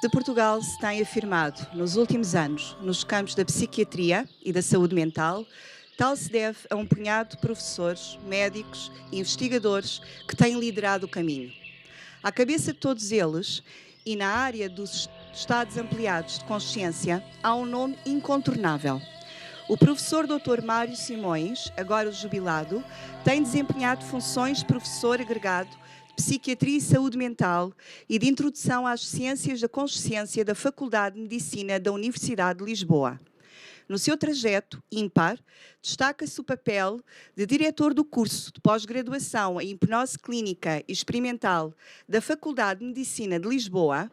de Portugal se tem afirmado nos últimos anos nos campos da psiquiatria e da saúde mental, tal se deve a um punhado de professores, médicos e investigadores que têm liderado o caminho. À cabeça de todos eles, e na área dos estados ampliados de consciência, há um nome incontornável. O professor Dr. Mário Simões, agora jubilado, tem desempenhado funções de professor agregado de Psiquiatria e Saúde Mental e de Introdução às Ciências da Consciência da Faculdade de Medicina da Universidade de Lisboa. No seu trajeto ímpar, destaca-se o papel de diretor do curso de pós-graduação em Hipnose Clínica e Experimental da Faculdade de Medicina de Lisboa,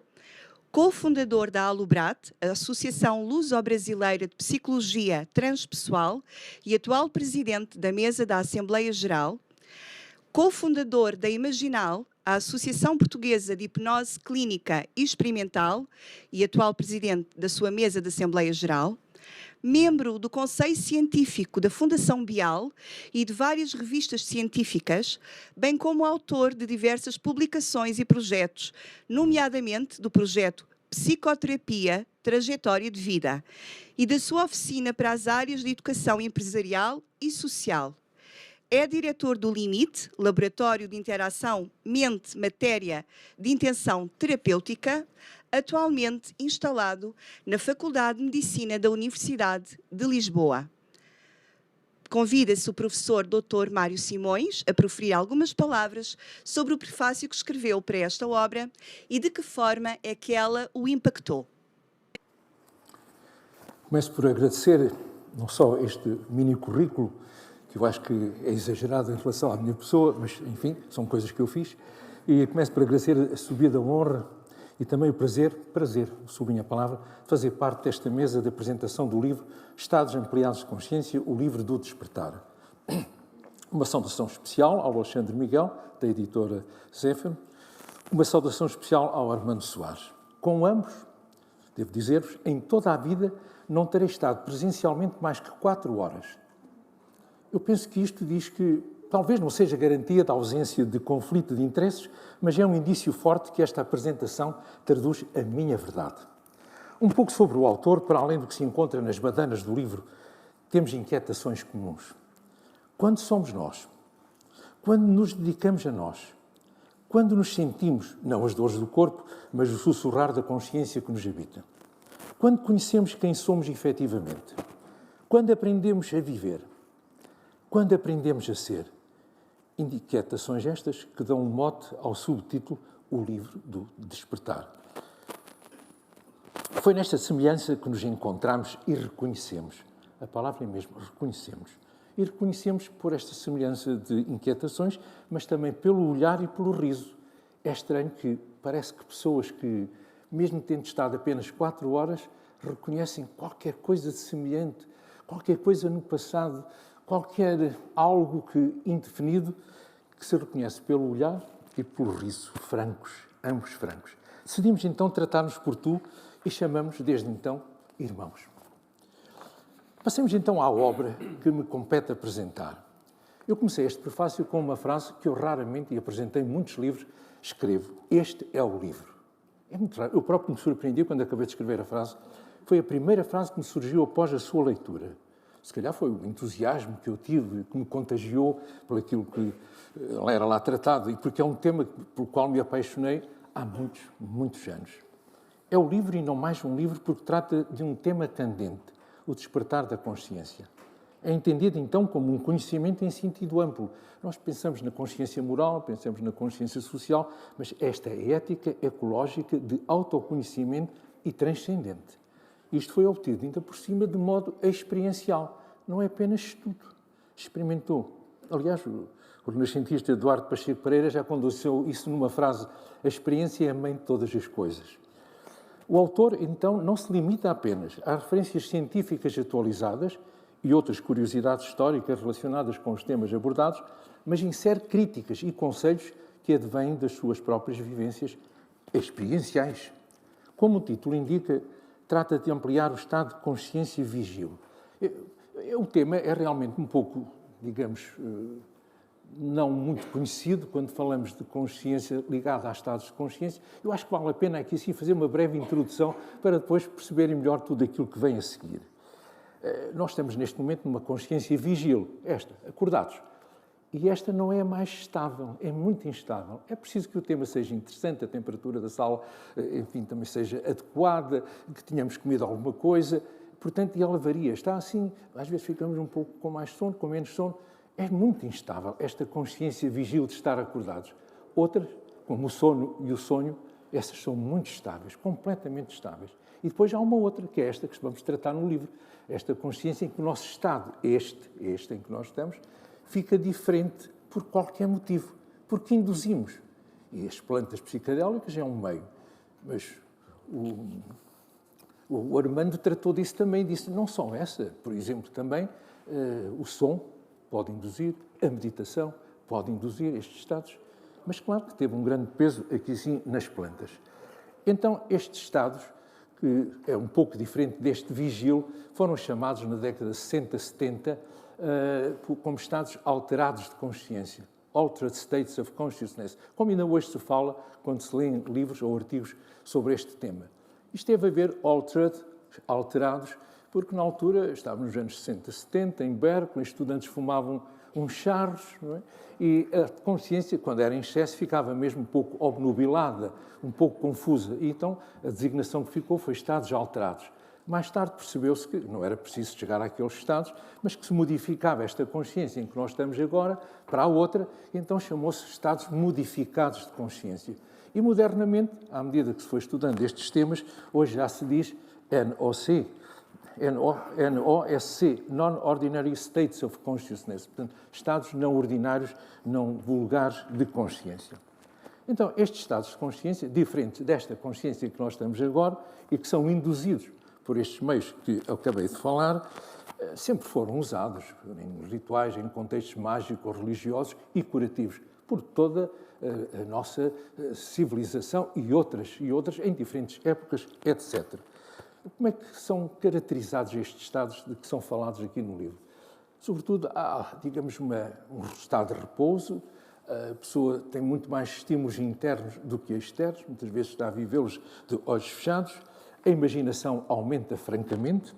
cofundador da Alubrat, a Associação Luso-Brasileira de Psicologia Transpessoal e atual presidente da mesa da Assembleia Geral, cofundador da Imaginal, a Associação Portuguesa de Hipnose Clínica e Experimental e atual presidente da sua mesa da Assembleia Geral, membro do Conselho Científico da Fundação Bial e de várias revistas científicas, bem como autor de diversas publicações e projetos, nomeadamente do projeto Psicoterapia, Trajetória de Vida, e da sua oficina para as áreas de educação empresarial e social. É diretor do LIMIT, Laboratório de Interação Mente-Matéria de Intenção Terapêutica, atualmente instalado na Faculdade de Medicina da Universidade de Lisboa. Convida-se o professor Dr. Mário Simões a proferir algumas palavras sobre o prefácio que escreveu para esta obra e de que forma é que ela o impactou. Começo por agradecer não só este mini currículo, que eu acho que é exagerado em relação à minha pessoa, mas, enfim, são coisas que eu fiz, e começo por agradecer a subida da honra e também o prazer, sublinho a palavra, fazer parte desta mesa de apresentação do livro Estados Ampliados de Consciência, o livro do despertar. Uma saudação especial ao Alexandre Miguel, da editora Zéfiro, uma saudação especial ao Armando Soares. Com ambos, devo dizer-vos, em toda a vida não terei estado presencialmente mais que 4 horas. Eu penso que isto diz que talvez não seja garantia da ausência de conflito de interesses, mas é um indício forte que esta apresentação traduz a minha verdade. Um pouco sobre o autor, para além do que se encontra nas badanas do livro, temos inquietações comuns. Quando somos nós? Quando nos dedicamos a nós? Quando nos sentimos, não as dores do corpo, mas o sussurrar da consciência que nos habita? Quando conhecemos quem somos efetivamente? Quando aprendemos a viver? Quando aprendemos a ser? Inquietações estas que dão um mote ao subtítulo O Livro do Despertar. Foi nesta semelhança que nos encontramos e reconhecemos. A palavra é mesmo reconhecemos. E reconhecemos por esta semelhança de inquietações, mas também pelo olhar e pelo riso. É estranho que parece que pessoas que, mesmo tendo estado apenas 4 horas, reconhecem qualquer coisa de semelhante, qualquer coisa no passado, qualquer algo que indefinido, que se reconhece pelo olhar e pelo riso, francos, ambos francos. Decidimos então tratar-nos por tu e chamamos desde então irmãos. Passemos então à obra que me compete apresentar. Eu comecei este prefácio com uma frase que eu raramente, e apresentei muitos livros, escrevo. Este é o livro. É muito raro. Eu próprio me surpreendi quando acabei de escrever a frase. Foi a primeira frase que me surgiu após a sua leitura. Se calhar foi o entusiasmo que eu tive, que me contagiou por aquilo que era lá tratado e porque é um tema pelo qual me apaixonei há muitos, muitos anos. É o livro e não mais um livro porque trata de um tema candente, o despertar da consciência. É entendido então como um conhecimento em sentido amplo. Nós pensamos na consciência moral, pensamos na consciência social, mas esta é ética ecológica de autoconhecimento e transcendente. Isto foi obtido, ainda por cima, de modo experiencial. Não é apenas estudo. Experimentou. Aliás, o renascentista Eduardo Pacheco Pereira já conduziu isso numa frase: a experiência é a mãe de todas as coisas. O autor, então, não se limita apenas a referências científicas atualizadas e outras curiosidades históricas relacionadas com os temas abordados, mas insere críticas e conselhos que advêm das suas próprias vivências experienciais. Como o título indica, trata de ampliar o estado de consciência vigil. O tema é realmente um pouco, digamos, não muito conhecido quando falamos de consciência ligada a estados de consciência. Eu acho que vale a pena aqui sim fazer uma breve introdução para depois perceberem melhor tudo aquilo que vem a seguir. Nós estamos neste momento numa consciência vigil, acordados. E esta não é a mais estável, é muito instável. É preciso que o tema seja interessante, a temperatura da sala, enfim, também seja adequada, que tenhamos comido alguma coisa. Portanto, e ela varia. Está assim, às vezes ficamos um pouco com mais sono, com menos sono. É muito instável esta consciência vigil de estar acordados. Outras, como o sono e o sonho, essas são muito estáveis, completamente estáveis. E depois há uma outra, que é esta que vamos tratar no livro. Esta consciência em que o nosso estado, este em que nós estamos, fica diferente por qualquer motivo, porque induzimos. E as plantas psicodélicas é um meio. Mas o Armando tratou disso também, disse não só essa, por exemplo, também o som pode induzir, a meditação pode induzir estes estados, mas claro que teve um grande peso aqui sim nas plantas. Então estes estados, que é um pouco diferente deste vigil, foram chamados na década de 60, 70 como estados alterados de consciência, altered states of consciousness, como ainda hoje se fala quando se lê livros ou artigos sobre este tema. Isto teve a ver, alterados, porque na altura, estávamos nos anos 60, 70, em Berkeley, estudantes fumavam uns charros, não é? E a consciência, quando era em excesso, ficava mesmo um pouco obnubilada, um pouco confusa. E então a designação que ficou foi estados alterados. Mais tarde percebeu-se que não era preciso chegar àqueles estados, mas que se modificava esta consciência em que nós estamos agora para a outra, e então chamou-se estados modificados de consciência. E modernamente, à medida que se foi estudando estes temas, hoje já se diz NOC, NOSC, Non-Ordinary States of Consciousness, portanto, estados não ordinários, não vulgares de consciência. Então, estes estados de consciência, diferentes desta consciência que nós estamos agora e que são induzidos por estes meios que eu acabei de falar, sempre foram usados em rituais, em contextos mágicos ou religiosos e curativos por toda a nossa civilização e outras em diferentes épocas, etc. Como é que são caracterizados estes estados de que são falados aqui no livro? Sobretudo, há, digamos, um estado de repouso, a pessoa tem muito mais estímulos internos do que externos, muitas vezes está a vivê-los de olhos fechados, a imaginação aumenta francamente,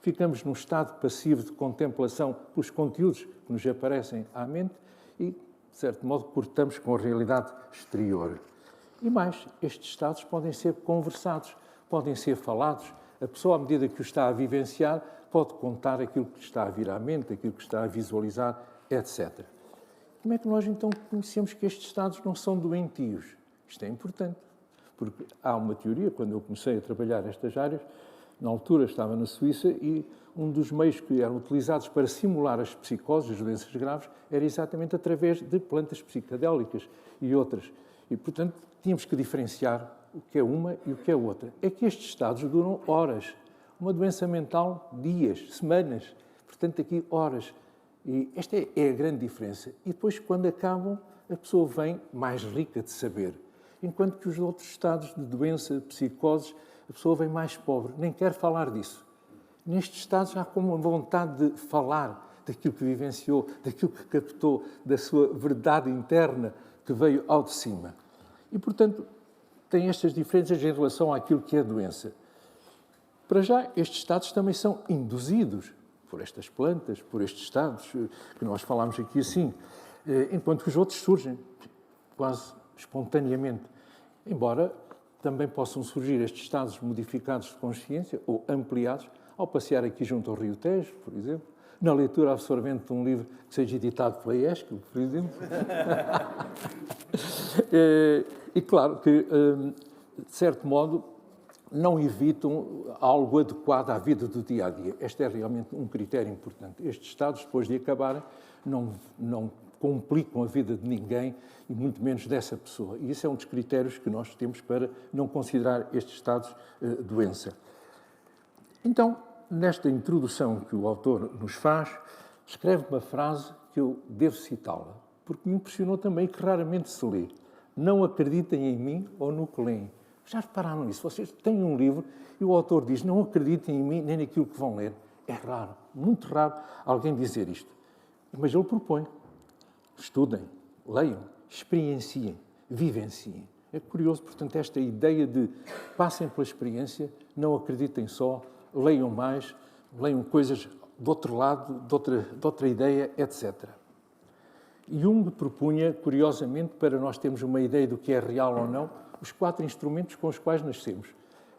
ficamos num estado passivo de contemplação pelos conteúdos que nos aparecem à mente e, de certo modo, cortamos com a realidade exterior. E mais, estes estados podem ser conversados, podem ser falados. A pessoa, à medida que o está a vivenciar, pode contar aquilo que está a vir à mente, aquilo que está a visualizar, etc. Como é que nós, então, conhecemos que estes estados não são doentios? Isto é importante, porque há uma teoria, quando eu comecei a trabalhar estas áreas, na altura estava na Suíça e um dos meios que eram utilizados para simular as psicoses, as doenças graves, era exatamente através de plantas psicodélicas e outras. E, portanto, tínhamos que diferenciar o que é uma e o que é outra. É que estes estados duram horas. Uma doença mental, dias, semanas. Portanto, aqui, horas. E esta é a grande diferença. E depois, quando acabam, a pessoa vem mais rica de saber. Enquanto que os outros estados de doença, psicoses, a pessoa vem mais pobre, nem quer falar disso. Nestes estados há como uma vontade de falar daquilo que vivenciou, daquilo que captou, da sua verdade interna que veio ao de cima. E, portanto, tem estas diferenças em relação àquilo que é a doença. Para já, estes estados também são induzidos por estas plantas, por estes estados que nós falamos aqui assim, enquanto que os outros surgem quase espontaneamente. Embora também possam surgir estes estados modificados de consciência ou ampliados ao passear aqui junto ao Rio Tejo, por exemplo, na leitura absorvente de um livro que seja editado pela ESCO, por exemplo. E claro que, de certo modo, não evitam algo adequado à vida do dia-a-dia. Este é realmente um critério importante. Estes estados, depois de acabarem, não complicam a vida de ninguém e muito menos dessa pessoa. E isso é um dos critérios que nós temos para não considerar estes estados doença. Então, nesta introdução que o autor nos faz, escreve uma frase que eu devo citá-la, porque me impressionou também que raramente se lê. Não acreditem em mim ou no que leem. Já repararam nisso? Vocês têm um livro e o autor diz não acreditem em mim nem naquilo que vão ler. É raro, muito raro alguém dizer isto. Mas ele propõe. estudem, leiam, experienciem, vivenciem. É curioso, portanto, esta ideia de passem pela experiência, não acreditem só, leiam mais, leiam coisas do outro lado, de outra ideia, etc. Jung propunha, curiosamente, para nós termos uma ideia do que é real ou não, os 4 instrumentos com os quais nascemos.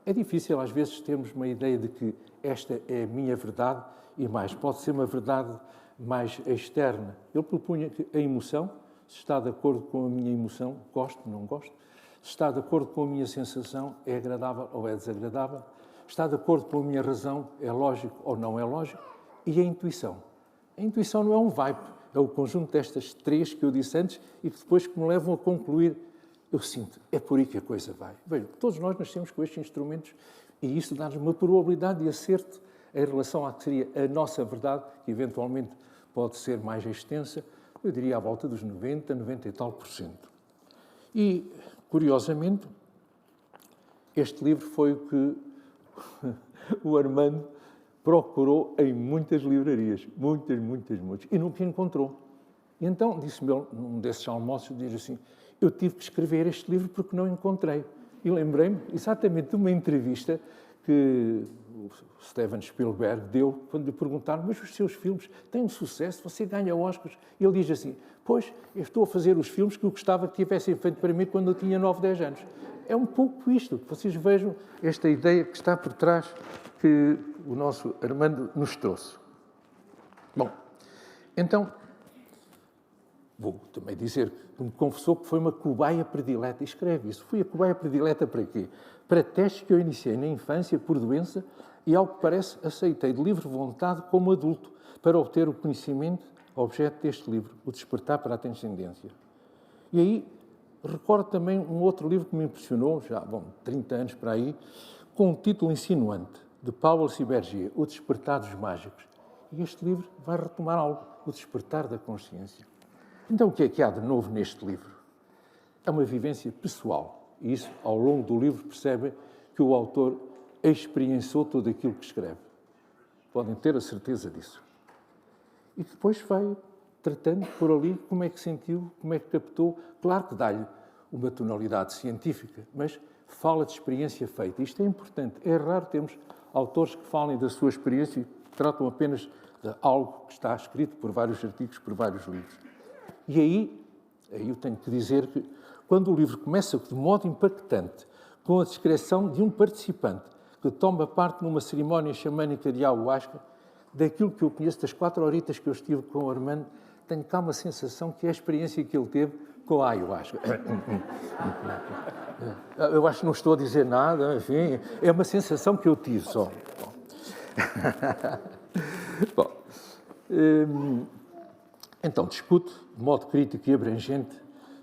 É difícil, às vezes, termos uma ideia de que esta é a minha verdade e mais. Pode ser uma verdade mais externa. Ele propunha que a emoção, se está de acordo com a minha emoção, gosto, não gosto, se está de acordo com a minha sensação, é agradável ou é desagradável, está de acordo com a minha razão, é lógico ou não é lógico, e a intuição. A intuição não é um vibe, é o conjunto destas 3 que eu disse antes e que depois que me levam a concluir, eu sinto, é por aí que a coisa vai. Veja, todos nós nascemos com estes instrumentos e isso dá-nos uma probabilidade de acerto em relação à que seria a nossa verdade, que eventualmente pode ser mais extensa, eu diria à volta dos 90, 90 e tal %. E, curiosamente, este livro foi o que o Armando procurou em muitas livrarias, muitas, e nunca encontrou. E então disse-me ele, num desses almoços, diz assim, eu tive que escrever este livro porque não encontrei. E lembrei-me exatamente de uma entrevista que o Steven Spielberg deu quando lhe perguntaram, mas os seus filmes têm um sucesso, você ganha Oscars. E ele diz assim, pois, eu estou a fazer os filmes que eu gostava que tivessem feito para mim quando eu tinha 9, 10 anos. É um pouco isto, que vocês vejam esta ideia que está por trás que o nosso Armando nos trouxe. Bom, então, vou também dizer que me confessou que foi uma cobaia predileta. Escreve isso. Fui a cobaia predileta para quê? Para testes que eu iniciei na infância por doença e, ao que parece, aceitei de livre vontade como adulto para obter o conhecimento objeto deste livro, O Despertar para a Transcendência. E aí, recordo também um outro livro que me impressionou, já, 30 anos para aí, com um título insinuante, de Paulo Cibergia, O Despertar dos Mágicos. E este livro vai retomar algo, o despertar da consciência. Então, o que é que há de novo neste livro? É uma vivência pessoal. E isso, ao longo do livro, percebem que o autor experienciou tudo aquilo que escreve. Podem ter a certeza disso. E depois vai tratando por ali como é que sentiu, como é que captou. Claro que dá-lhe uma tonalidade científica, mas fala de experiência feita. Isto é importante. É raro termos autores que falem da sua experiência e tratam apenas de algo que está escrito por vários artigos, por vários livros. E aí eu tenho que dizer que, quando o livro começa de modo impactante, com a descrição de um participante que toma parte numa cerimónia xamânica de ayahuasca, daquilo que eu conheço, das 4 horitas que eu estive com o Armando, tenho cá uma sensação que é a experiência que ele teve com a ayahuasca. Eu acho que não estou a dizer nada, enfim, é uma sensação que eu tive só. Bom, então discuto de modo crítico e abrangente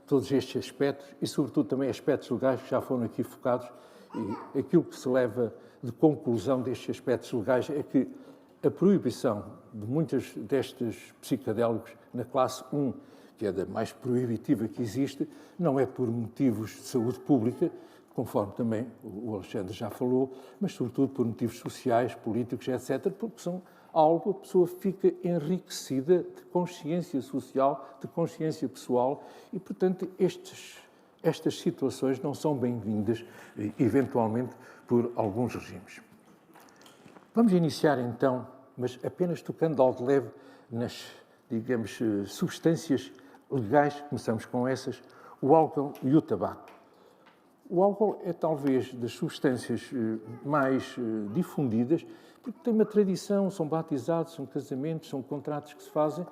todos estes aspectos e, sobretudo, também aspectos legais que já foram aqui focados. E aquilo que se leva de conclusão destes aspectos legais é que a proibição de muitos destes psicodélicos na classe 1, que é da mais proibitiva que existe, não é por motivos de saúde pública, conforme também o Alexandre já falou, mas sobretudo por motivos sociais, políticos, etc., porque são algo, a pessoa fica enriquecida de consciência social, de consciência pessoal e, portanto, estas situações não são bem-vindas, eventualmente, por alguns regimes. Vamos iniciar, então, mas apenas tocando ao de leve nas, digamos, substâncias legais, começamos com essas, o álcool e o tabaco. O álcool é talvez das substâncias mais difundidas, porque tem uma tradição, são batizados, são casamentos, são contratos que se fazem,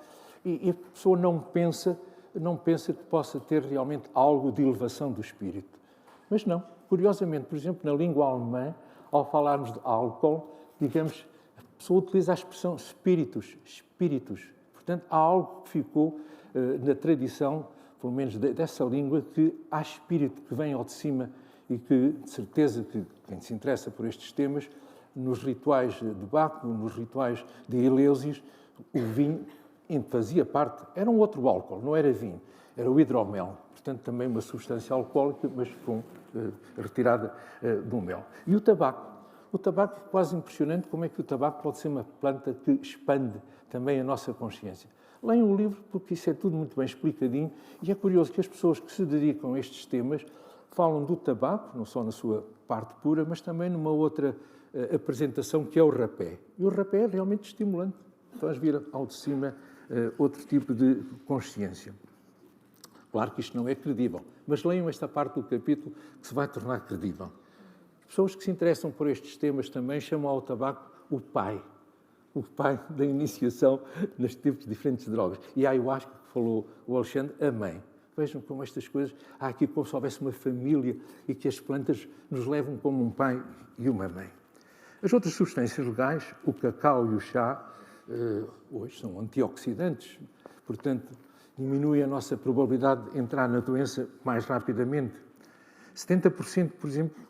e a pessoa não pensa que possa ter realmente algo de elevação do espírito. Mas não. Curiosamente, por exemplo, na língua alemã, ao falarmos de álcool, digamos, a pessoa utiliza a expressão espíritus. Portanto, há algo que ficou na tradição, pelo menos dessa língua, que há espírito que vem ao de cima e que, de certeza, que quem se interessa por estes temas, nos rituais de Baco, nos rituais de Eleusis, o vinho fazia parte, era um outro álcool, não era vinho, era o hidromel, portanto também uma substância alcoólica, mas retirada do mel. E o tabaco é quase impressionante como é que o tabaco pode ser uma planta que expande também a nossa consciência. Leiam o livro, porque isso é tudo muito bem explicadinho, e é curioso que as pessoas que se dedicam a estes temas falam do tabaco, não só na sua parte pura, mas também numa outra apresentação, que é o rapé. E o rapé é realmente estimulante, faz vir ao de cima outro tipo de consciência. Claro que isto não é credível, mas leiam esta parte do capítulo que se vai tornar credível. As pessoas que se interessam por estes temas também chamam ao tabaco o pai da iniciação nos tipos diferentes de drogas. E a ayahuasca, que falou o Alexandre, a mãe. Vejam como estas coisas, há aqui como se houvesse uma família e que as plantas nos levam como um pai e uma mãe. As outras substâncias legais, o cacau e o chá, hoje são antioxidantes, portanto, diminui a nossa probabilidade de entrar na doença mais rapidamente. 70%, por exemplo,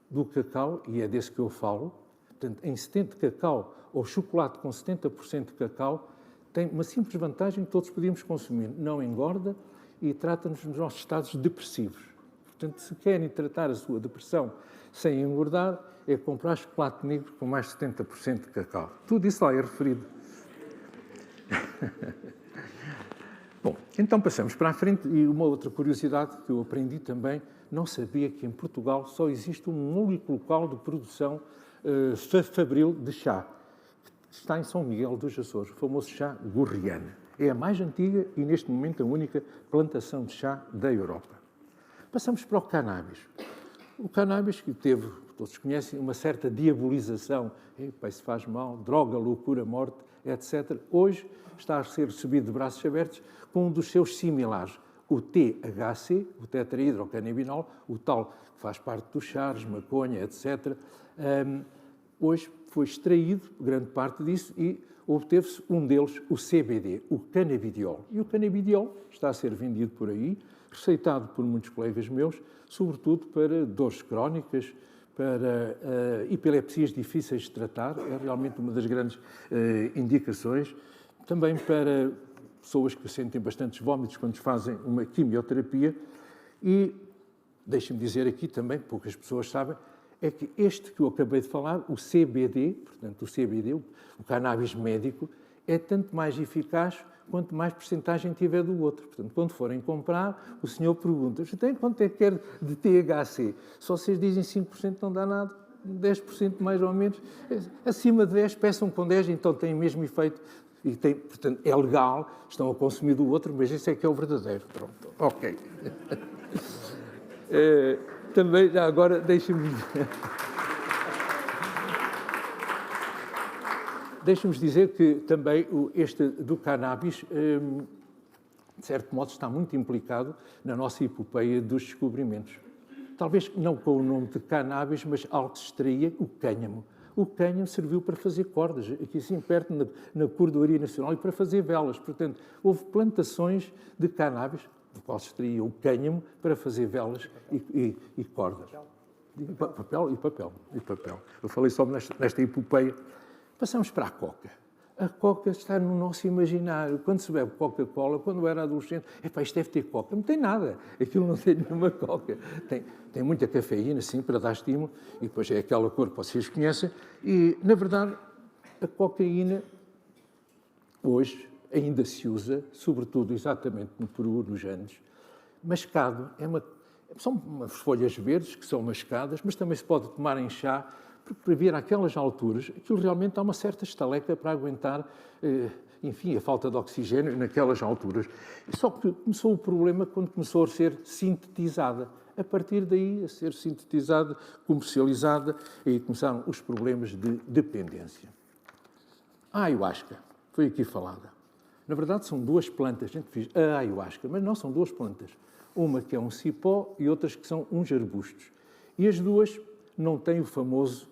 do cacau, e é desse que eu falo, portanto, em 70% de cacau ou chocolate com 70% de cacau, tem uma simples vantagem que todos podíamos consumir. Não engorda e trata-nos dos nossos estados depressivos. Portanto, se querem tratar a sua depressão sem engordar, é comprar chocolate negro com mais de 70% de cacau. Tudo isso lá é referido. Bom, então passamos para a frente e uma outra curiosidade que eu aprendi também, não sabia que em Portugal só existe um único local de produção fabril de chá, que está em São Miguel dos Açores, o famoso chá Gorriana. É a mais antiga e, neste momento, a única plantação de chá da Europa. Passamos para o cannabis. O cannabis, que teve, todos conhecem, uma certa diabolização, isso faz mal, droga, loucura, morte, etc. Hoje está a ser recebido de braços abertos com um dos seus similares, o THC, o tetrahidrocannabinol, o tal que faz parte dos chás, maconha, etc. Hoje foi extraído grande parte disso e obteve-se um deles, o CBD, o canabidiol. E o canabidiol está a ser vendido por aí, receitado por muitos colegas meus, sobretudo para dores crónicas, para epilepsias difíceis de tratar, é realmente uma das grandes indicações, também para pessoas que sentem bastantes vómitos quando fazem uma quimioterapia. E deixem-me dizer aqui também, poucas pessoas sabem, é que este que eu acabei de falar, o CBD, portanto o CBD, o cannabis médico, é tanto mais eficaz quanto mais percentagem tiver do outro. Portanto, quando forem comprar, o senhor pergunta, quanto é que quer de THC? Se vocês dizem 5% não dá nada, 10% mais ou menos, acima de 10 peçam com 10, então tem o mesmo efeito. E tem, portanto, é legal, estão a consumir do outro, mas esse é que é o verdadeiro. Pronto, ok. Também, agora, deixem-me dizer que também este do cannabis, de certo modo, está muito implicado na nossa epopeia dos descobrimentos. Talvez não com o nome de cannabis, mas algo que se extraía, o cânhamo. O cânhamo serviu para fazer cordas, aqui assim perto na Cordoaria Nacional, e para fazer velas. Portanto, houve plantações de cannabis, do qual se extraía o cânhamo, para fazer velas e cordas. Papel. Eu falei só nesta epopeia. Passamos para a Coca. A Coca está no nosso imaginário. Quando se bebe Coca-Cola, quando eu era adolescente, isto deve ter Coca. Não tem nada. Aquilo não tem nenhuma Coca. Tem muita cafeína, sim, para dar estímulo, e depois é aquela cor que vocês conhecem. E, na verdade, a cocaína, hoje, ainda se usa, sobretudo, exatamente no Peru, nos Andes. Mascado são umas folhas verdes que são mascadas, mas também se pode tomar em chá, porque para vir àquelas alturas, aquilo realmente dá uma certa estaleca para aguentar, enfim, a falta de oxigênio naquelas alturas. Só que começou o problema quando começou a ser sintetizada. A partir daí, a ser sintetizada, comercializada, e começaram os problemas de dependência. A ayahuasca, foi aqui falada. Na verdade, são duas plantas. A gente fez a ayahuasca, mas não são duas plantas. Uma que é um cipó e outras que são uns arbustos. E as duas não têm o famoso,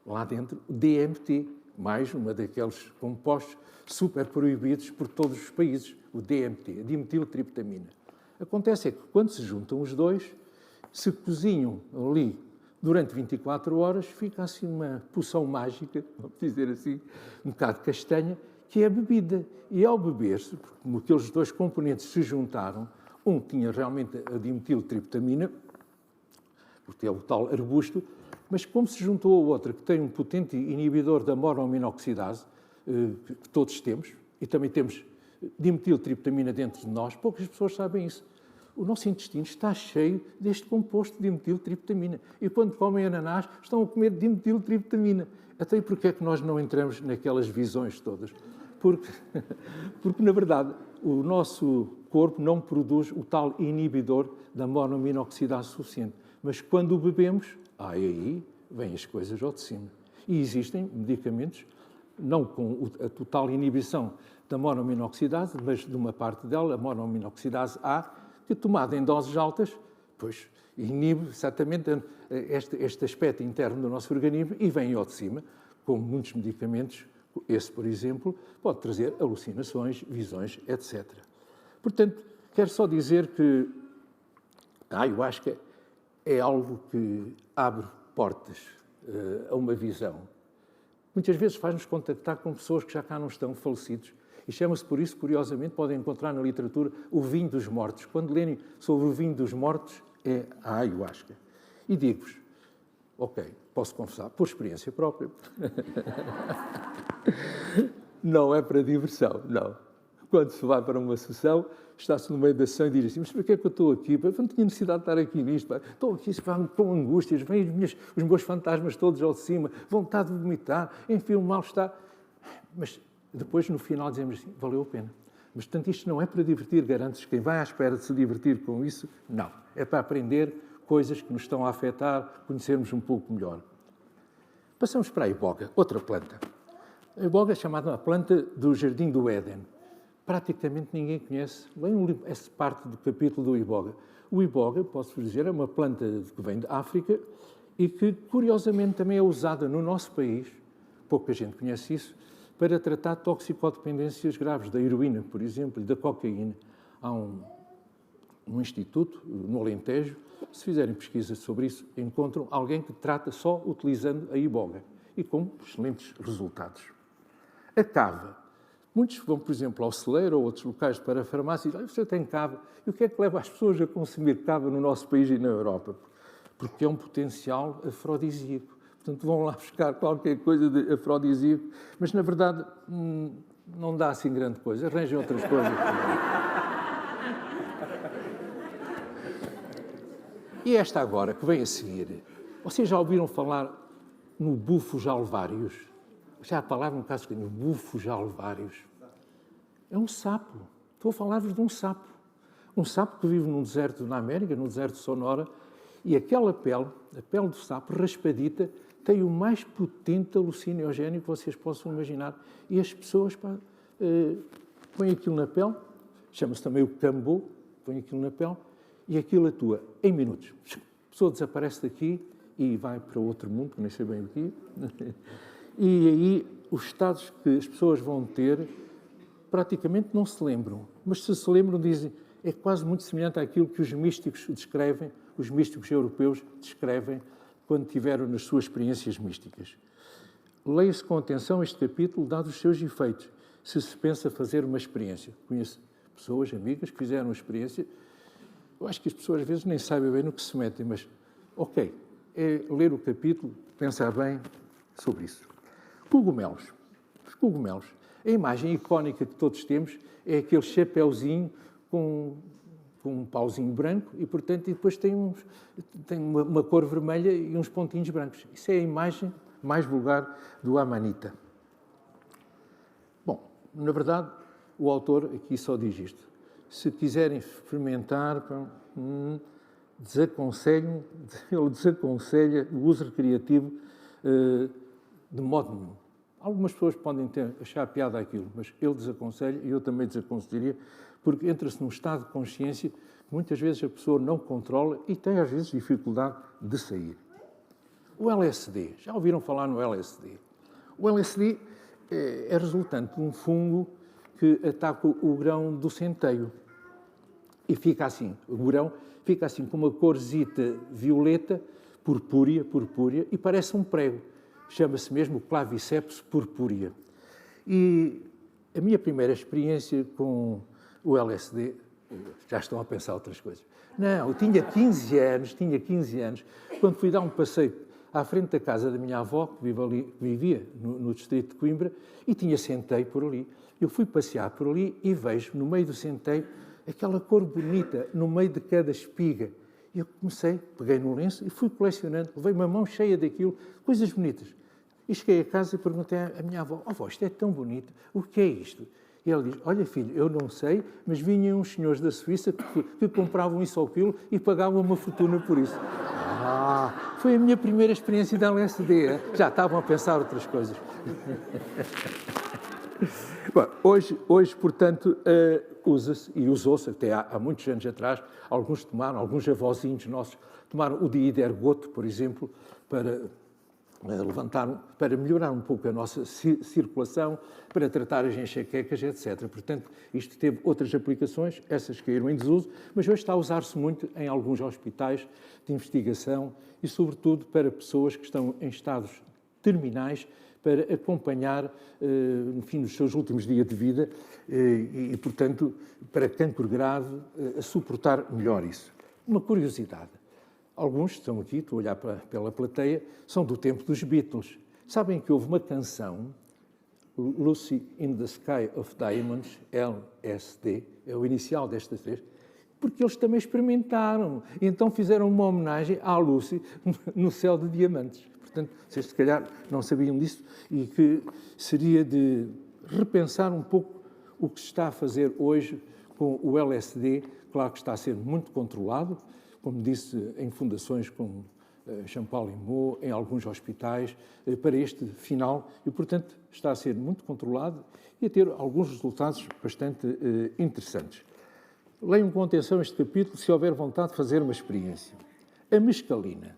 lá dentro, DMT, mais uma daqueles compostos super proibidos por todos os países, o DMT, a dimetiltriptamina. Acontece é que, quando se juntam os dois, se cozinham ali durante 24 horas, fica assim uma poção mágica, vamos dizer assim, um bocado castanha, que é a bebida. E ao beber-se, como aqueles dois componentes se juntaram, um tinha realmente a dimetiltriptamina, porque é o tal arbusto, mas como se juntou a outra, que tem um potente inibidor da monoaminoxidase, que todos temos, e também temos dimetiltriptamina dentro de nós, poucas pessoas sabem isso. O nosso intestino está cheio deste composto de dimetiltriptamina. E quando comem ananás, estão a comer dimetiltriptamina. Até porque é que nós não entramos naquelas visões todas? Porque na verdade, o nosso corpo não produz o tal inibidor da monoaminoxidase suficiente. Mas quando o bebemos, aí vêm as coisas ao de cima. E existem medicamentos, não com a total inibição da monoaminoxidase, mas de uma parte dela, a monoaminoxidase A, que tomada em doses altas, pois inibe exatamente este aspecto interno do nosso organismo e vem ao de cima, como muitos medicamentos. Esse, por exemplo, pode trazer alucinações, visões, etc. Portanto, quero só dizer que a ayahuasca é algo que abre portas a uma visão. Muitas vezes faz-nos contactar com pessoas que já cá não estão, falecidos. E chama-se por isso, curiosamente, podem encontrar na literatura o vinho dos mortos. Quando lerem sobre o vinho dos mortos, é a ayahuasca. E digo-vos, ok, posso confessar, por experiência própria, não é para diversão, não. Quando se vai para uma sessão, está-se no meio da sessão e diz assim, mas por que é que eu estou aqui? Eu não tinha necessidade de estar aqui nisto. Estou aqui com angústias, vêm os meus fantasmas todos ao de cima, vontade de vomitar, enfim, o mal-estar. Mas depois, no final, dizemos assim, valeu a pena. Mas, portanto, isto não é para divertir, garanto-vos. Quem vai à espera de se divertir com isso, não. É para aprender coisas que nos estão a afetar, conhecermos um pouco melhor. Passamos para a iboga, outra planta. A iboga é chamada a planta do Jardim do Éden. Praticamente ninguém conhece. Bem, essa parte do capítulo do iboga. O iboga, posso-vos dizer, é uma planta que vem da África e que, curiosamente, também é usada no nosso país, pouca gente conhece isso, para tratar toxicodependências graves, da heroína, por exemplo, e da cocaína. Há um instituto, no Alentejo, se fizerem pesquisas sobre isso, encontram alguém que trata só utilizando a iboga e com excelentes resultados. A cava. Muitos vão, por exemplo, ao celeiro ou outros locais para a farmácia e dizem, você tem cava. E o que é que leva as pessoas a consumir cava no nosso país e na Europa? Porque é um potencial afrodisíaco. Portanto, vão lá buscar qualquer coisa de afrodisíaco, mas, na verdade, não dá assim grande coisa. Arranjem outras coisas. E esta agora, que vem a seguir, vocês já ouviram falar no Bufos alvários? Já a palavra, no caso, o Bufos alvários. É um sapo. Estou a falar-vos de um sapo. Um sapo que vive num deserto na América, no deserto de Sonora, e aquela pele, a pele do sapo, raspadita, tem o mais potente alucinogénio que vocês possam imaginar. E as pessoas põem aquilo na pele, chama-se também o cambô, põem aquilo na pele, e aquilo atua em minutos. A pessoa desaparece daqui e vai para outro mundo, que nem sei bem o que. E aí os estados que as pessoas vão ter praticamente não se lembram. Mas se lembram, dizem, é quase muito semelhante àquilo que os místicos descrevem, os místicos europeus descrevem quando tiveram nas suas experiências místicas. Leia-se com atenção este capítulo, dado os seus efeitos, se pensa fazer uma experiência. Conheço pessoas, amigas, que fizeram uma experiência. Eu acho que as pessoas às vezes nem sabem bem no que se metem, mas, ok, é ler o capítulo, pensar bem sobre isso. Cogumelos. Os cogumelos. A imagem icónica que todos temos é aquele chapéuzinho com um pauzinho branco e, portanto, depois tem uma cor vermelha e uns pontinhos brancos. Isso é a imagem mais vulgar do Amanita. Bom, na verdade, o autor aqui só diz isto. Se quiserem fermentar, ele desaconselha o uso recreativo de modo nenhum. Algumas pessoas podem achar piada aquilo, mas ele desaconselha e eu também desaconselharia, porque entra-se num estado de consciência que muitas vezes a pessoa não controla e tem às vezes dificuldade de sair. O LSD. Já ouviram falar no LSD? O LSD é resultante de um fungo que ataca o grão do centeio. E fica assim, o grão fica assim com uma corzita violeta, purpúrea, e parece um prego. Chama-se mesmo Claviceps purpúrea. E a minha primeira experiência com o LSD, já estão a pensar outras coisas. Não, eu tinha 15 anos, quando fui dar um passeio à frente da casa da minha avó, que vivia no distrito de Coimbra, e tinha centeio por ali. Eu fui passear por ali e vejo, no meio do centeio, aquela cor bonita, no meio de cada espiga. E eu comecei, peguei no lenço e fui colecionando, levei uma mão cheia daquilo, coisas bonitas. E cheguei a casa e perguntei à minha avó, avó, isto é tão bonito, o que é isto? E ela diz, olha filho, eu não sei, mas vinham uns senhores da Suíça que compravam isso ao quilo e pagavam uma fortuna por isso. Foi a minha primeira experiência da LSD. Já estavam a pensar outras coisas. Bom, hoje, portanto, usa-se, e usou-se até há muitos anos atrás, alguns avózinhos nossos tomaram o Diidergoto, por exemplo, para melhorar um pouco a nossa circulação, para tratar as enxaquecas, etc. Portanto, isto teve outras aplicações, essas caíram em desuso, mas hoje está a usar-se muito em alguns hospitais de investigação e, sobretudo, para pessoas que estão em estados terminais, para acompanhar, no fim dos seus últimos dias de vida e, portanto, para cancro grave, a suportar melhor isso. Uma curiosidade. Alguns estão aqui, estou a olhar pela plateia, são do tempo dos Beatles. Sabem que houve uma canção, Lucy in the Sky of Diamonds, LSD, é o inicial destas três, porque eles também experimentaram. E então fizeram uma homenagem à Lucy no céu de diamantes. Portanto, vocês se calhar não sabiam disso e que seria de repensar um pouco o que se está a fazer hoje com o LSD. Claro que está a ser muito controlado, como disse, em fundações como Champalimau, em alguns hospitais, para este final, e, portanto, está a ser muito controlado e a ter alguns resultados bastante interessantes. Leiam com atenção este capítulo, se houver vontade de fazer uma experiência. A mescalina.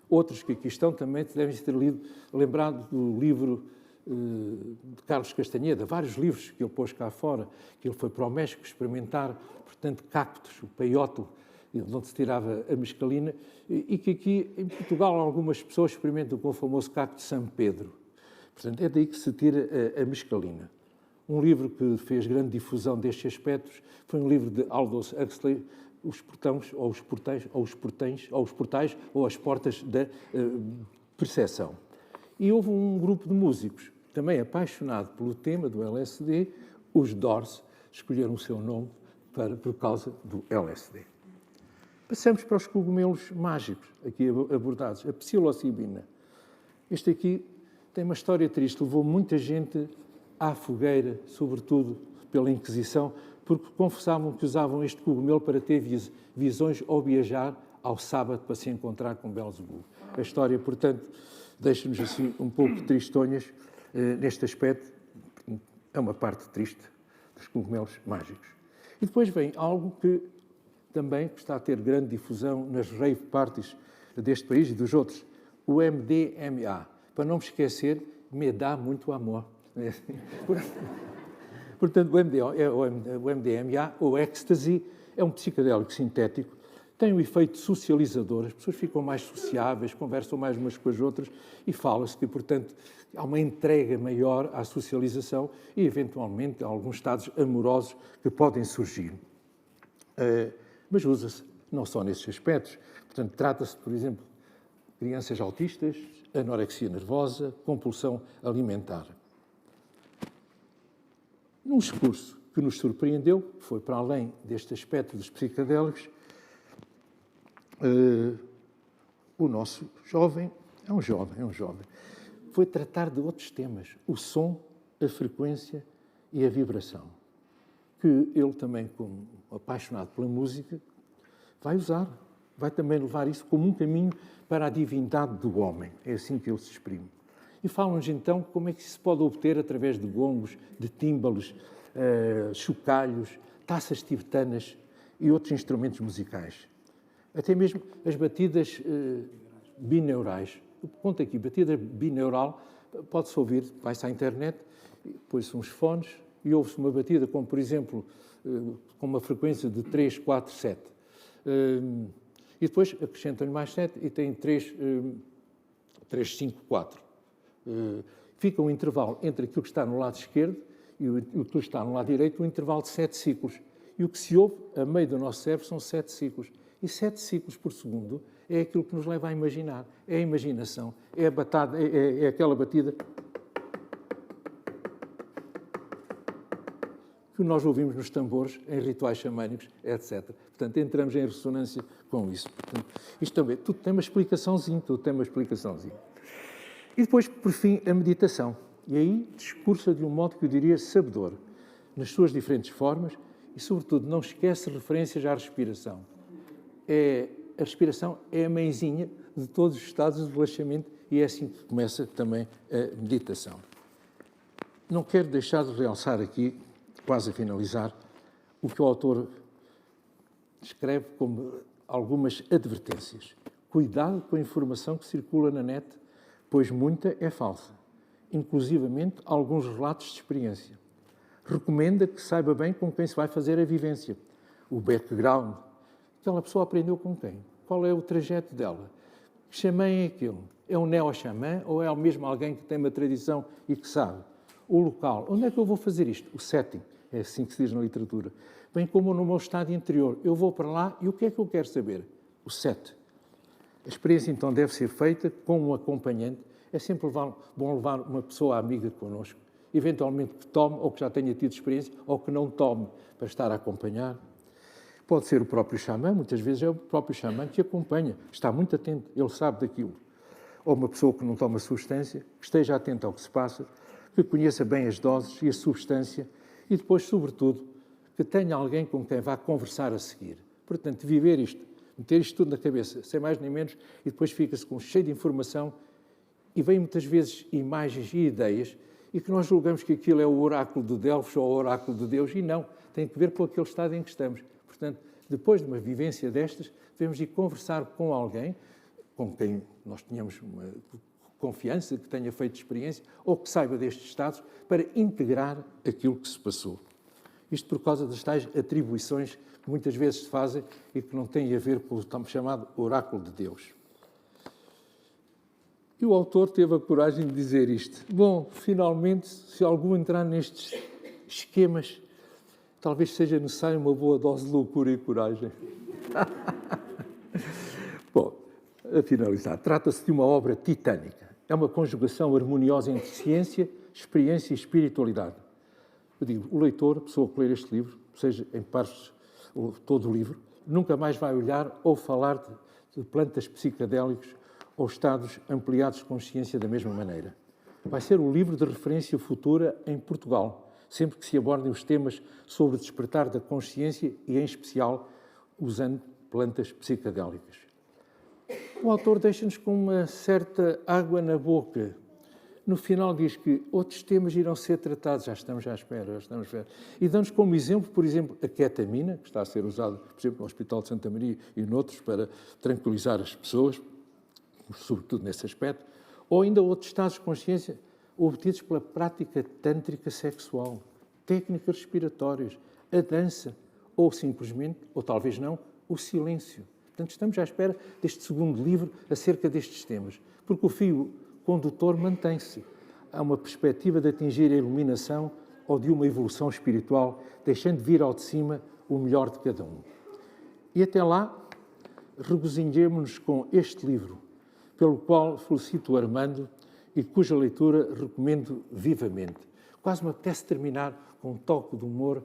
Outros que aqui estão também devem ter lembrado do livro de Carlos Castanheda, vários livros que ele pôs cá fora, que ele foi para o México experimentar, portanto, cactos, o peiótelo, de onde se tirava a mescalina, e que aqui, em Portugal, algumas pessoas experimentam com o famoso cacto de São Pedro. Portanto, é daí que se tira a mescalina. Um livro que fez grande difusão destes aspectos foi um livro de Aldous Huxley, Os Portões, ou os Portais, ou as Portas da Percepção. E houve um grupo de músicos, também apaixonado pelo tema do LSD, os Doors, escolheram o seu nome por causa do LSD. Passamos para os cogumelos mágicos, aqui abordados, a psilocibina. Este aqui tem uma história triste, levou muita gente à fogueira, sobretudo pela Inquisição, porque confessavam que usavam este cogumelo para ter visões ou viajar ao sábado para se encontrar com Belzebu. A história, portanto, deixa-nos assim um pouco tristonhas neste aspecto. É uma parte triste dos cogumelos mágicos. E depois vem algo que também está a ter grande difusão nas rave parties deste país e dos outros, o MDMA. Para não me esquecer, me dá muito amor. Portanto, o MDMA, ou ecstasy, é um psicodélico sintético, tem um efeito socializador, as pessoas ficam mais sociáveis, conversam mais umas com as outras e fala-se que, portanto, há uma entrega maior à socialização e, eventualmente, há alguns estados amorosos que podem surgir. Mas usa-se não só nesses aspectos. Portanto, trata-se, por exemplo, de crianças autistas, anorexia nervosa, compulsão alimentar. Num discurso que nos surpreendeu, foi para além deste aspecto dos psicodélicos, o nosso jovem, é um jovem, foi tratar de outros temas, o som, a frequência e a vibração, que ele também, como apaixonado pela música, vai usar, vai também levar isso como um caminho para a divindade do homem. É assim que ele se exprime. E falam-nos então como é que se pode obter através de gongos, de tímbalos, chocalhos, taças tibetanas e outros instrumentos musicais. Até mesmo as batidas bineurais. Conta aqui, batida bineural, pode-se ouvir, vai-se à internet, põe-se uns fones e ouve-se uma batida como, por exemplo, com uma frequência de 3, 4, 7. E depois acrescentam-lhe mais 7 e tem 3, 5, 4. Fica um intervalo entre aquilo que está no lado esquerdo e o que está no lado direito, um intervalo de 7 ciclos. E o que se ouve a meio do nosso cérebro são 7 ciclos. E 7 ciclos por segundo é aquilo que nos leva a imaginar. É a imaginação, é aquela batida. que nós ouvimos nos tambores, em rituais xamânicos, etc. Portanto, entramos em ressonância com isso. Portanto, isto também, tudo tem uma explicaçãozinha, E depois, por fim, a meditação. E aí discursa de um modo que eu diria sabedor, nas suas diferentes formas e, sobretudo, não esquece referências à respiração. A respiração é a mãezinha de todos os estados de relaxamento e é assim que começa também a meditação. Não quero deixar de realçar aqui, quase a finalizar, o que o autor escreve como algumas advertências. Cuidado com a informação que circula na net, pois muita é falsa, inclusivamente alguns relatos de experiência. Recomenda que saiba bem com quem se vai fazer a vivência, o background. Aquela pessoa aprendeu com quem? Qual é o trajeto dela? Que xamã é aquele? É um neo-xamã ou é mesmo alguém que tem uma tradição e que sabe? O local. Onde é que eu vou fazer isto? O setting. É assim que se diz na literatura. Bem como no meu estado interior. Eu vou para lá e o que é que eu quero saber? O set. A experiência, então, deve ser feita com um acompanhante. É sempre bom levar uma pessoa amiga connosco, eventualmente que tome ou que já tenha tido experiência ou que não tome, para estar a acompanhar. Pode ser o próprio xamã, muitas vezes é o próprio xamã que acompanha, está muito atento, ele sabe daquilo. Ou uma pessoa que não toma substância, que esteja atenta ao que se passa, que conheça bem as doses e a substância e depois, sobretudo, que tenha alguém com quem vá conversar a seguir. Portanto, viver isto, meter isto tudo na cabeça, sem mais nem menos, e depois fica-se com cheio de informação e vem muitas vezes imagens e ideias e que nós julgamos que aquilo é o oráculo de Delfos ou o oráculo de Deus e não, tem que ver com aquele estado em que estamos. Portanto, depois de uma vivência destas, devemos ir conversar com alguém com quem nós tenhamos uma confiança, que tenha feito experiência ou que saiba destes estados para integrar aquilo que se passou. Isto por causa das tais atribuições que muitas vezes se fazem e que não têm a ver com o chamado oráculo de Deus. E o autor teve a coragem de dizer isto. Bom, finalmente, se algum entrar nestes esquemas, talvez seja necessária uma boa dose de loucura e coragem. Bom, a finalizar, trata-se de uma obra titânica. É uma conjugação harmoniosa entre ciência, experiência e espiritualidade. Eu digo, o leitor, a pessoa que ler este livro, seja em partes ou todo o livro, nunca mais vai olhar ou falar de plantas psicadélicas ou estados ampliados de consciência da mesma maneira. Vai ser o livro de referência futura em Portugal, sempre que se abordem os temas sobre o despertar da consciência e, em especial, usando plantas psicadélicas. O autor deixa-nos com uma certa água na boca. No final diz que outros temas irão ser tratados, já estamos à espera. E dá-nos como exemplo, por exemplo, a ketamina, que está a ser usada, por exemplo, no Hospital de Santa Maria e noutros para tranquilizar as pessoas, sobretudo nesse aspecto, ou ainda outros estados de consciência obtidos pela prática tântrica sexual, técnicas respiratórias, a dança, ou simplesmente, ou talvez não, o silêncio. Portanto, estamos à espera deste segundo livro acerca destes temas, porque o fio condutor mantém-se. Há uma perspectiva de atingir a iluminação ou de uma evolução espiritual, deixando vir ao de cima o melhor de cada um. E até lá, regozijemo-nos com este livro, pelo qual felicito o Armando e cuja leitura recomendo vivamente. Quase me apetece terminar com um toque de humor,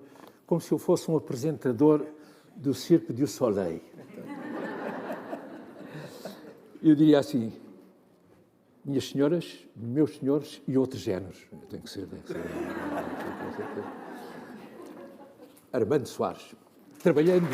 como se eu fosse um apresentador do Cirque du Soleil. Eu diria assim, minhas senhoras, meus senhores e outros géneros. Tem que ser. Armando Soares, trabalhando